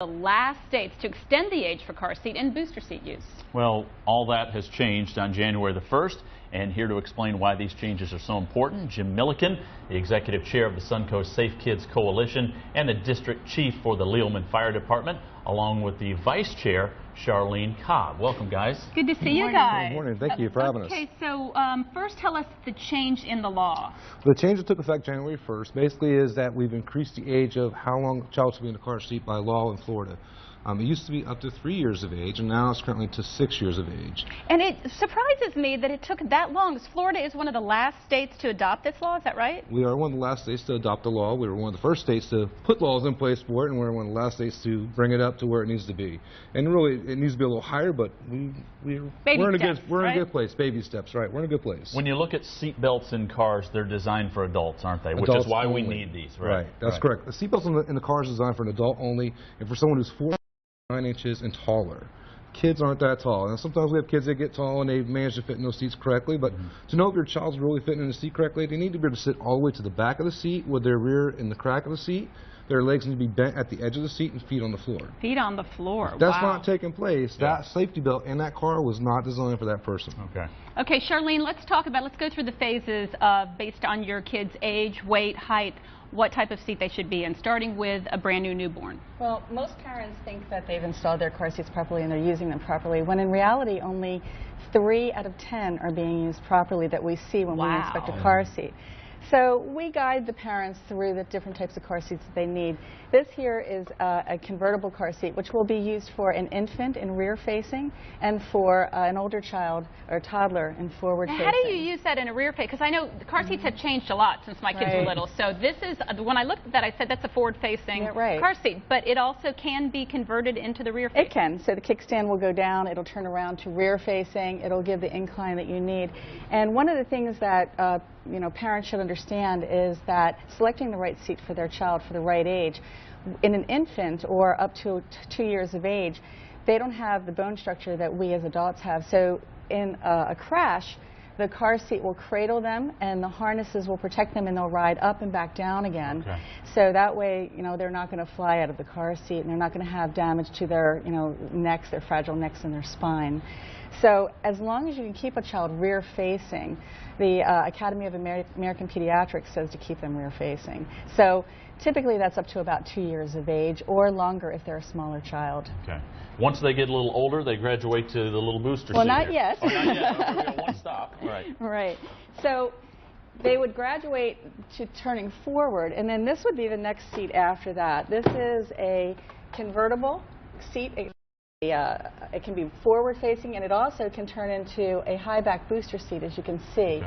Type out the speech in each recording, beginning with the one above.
The last states to extend the age for car seat and booster seat use. Well, all that has changed on January the 1st, and here to explain why these changes are so important, Jim Milliken, the executive chair of the Suncoast Safe Kids Coalition and the district chief for the Lealman Fire Department, along with the vice chair, Charlene Cobb. Welcome, guys. Good to see you guys. Good morning. Thank you for having us. Okay, so first tell us the change in the law. The change that took effect January 1st basically is that we've increased the age of how long a child should be in a car seat by law in Florida. It used to be up to 3 years of age, and now it's currently to 6 years of age. And it surprises me that it took that long. Florida is one of the last states to adopt this law, is that right? We are one of the last states to adopt the law. We were one of the first states to put laws in place for it, and we're one of the last states to bring it up to where it needs to be. And really, it needs to be a little higher, but we're in a good place. Baby steps, right? We're in a good place. When you look at seat belts in cars, they're designed for adults, aren't they? Which is why we need these, right? Right, that's correct. The seat belts in the car is designed for an adult only, and for someone who's 9 inches and taller. Kids aren't that tall, and sometimes we have kids that get tall and they manage to fit in those seats correctly, but to know if your child's really fitting in the seat correctly, they need to be able to sit all the way to the back of the seat with their rear in the crack of the seat. Their legs need to be bent at the edge of the seat and feet on the floor. Feet on the floor. If that's not taking place. That safety belt in that car was not designed for that person. Okay, Charlene, let's go through the phases based on your kid's age, weight, height, what type of seat they should be in, starting with a brand new newborn. Well, most parents think that they've installed their car seats properly and they're using them properly, when in reality only 3 out of 10 are being used properly that we see when we inspect a car seat. So we guide the parents through the different types of car seats that they need. This here is a convertible car seat, which will be used for an infant in rear facing and for an older child or toddler in forward facing. How do you use that in a rear face? Because I know the car seats have changed a lot since my kids were little. So this is, when I looked at that, I said that's a forward facing car seat, but it also can be converted into the rear facing. It can. So the kickstand will go down, it'll turn around to rear facing, it'll give the incline that you need. And one of the things that parents should understand is that selecting the right seat for their child for the right age, in an infant or up to 2 years of age, they don't have the bone structure that we as adults have. So in a crash, the car seat will cradle them and the harnesses will protect them and they'll ride up and back down again. So that way, they're not going to fly out of the car seat and they're not going to have damage to their, necks, their fragile necks and their spine. So as long as you can keep a child rear facing, the Academy of American Pediatrics says to keep them rear facing. So typically that's up to about 2 years of age or longer if they're a smaller child. Once they get a little older, they graduate to the little booster seat. Well, not yet. Oh, not yet. One stop. Right. So they would graduate to turning forward, and then this would be the next seat after that. This is a convertible seat. It can be forward-facing, and it also can turn into a high-back booster seat, as you can see.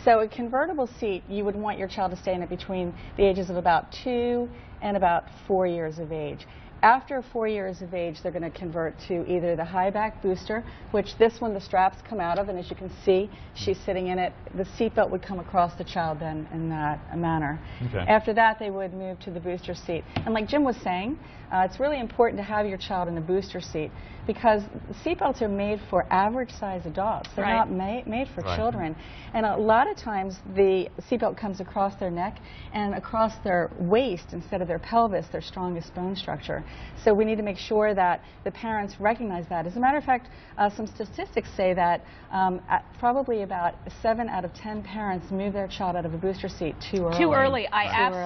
So a convertible seat, you would want your child to stay in it between the ages of about 2 and about 4 years of age. After 4 years of age, they're going to convert to either the high-back booster, which this one the straps come out of, and as you can see, she's sitting in it. The seatbelt would come across the child then in that manner. After that, they would move to the booster seat. And like Jim was saying, it's really important to have your child in the booster seat because seatbelts are made for average-sized adults. They're not made for children. And a lot of times, the seatbelt comes across their neck and across their waist instead of their pelvis, their strongest bone structure. So we need to make sure that the parents recognize that. As a matter of fact, some statistics say that probably about 7 out of 10 parents move their child out of a booster seat too early. Too early. I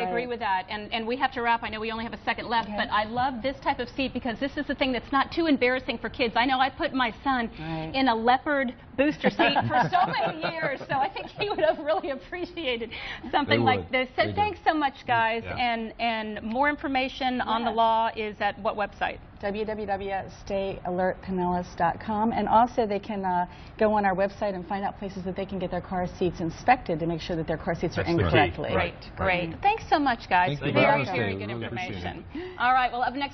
agree with that. And we have to wrap. I know we only have a second left, but I love this type of seat because this is the thing that's not too embarrassing for kids. I know I put my son in a leopard booster seat for so many years, so I think he would have really appreciated something like this. So thanks so much, guys. And more information on the law is at what website? www.stayalertpinellas.com, and also they can go on our website and find out places that they can get their car seats inspected to make sure that their car seats are in correctly. Great. Thanks so much, guys. Thank you. Very good information. All right, well, up next.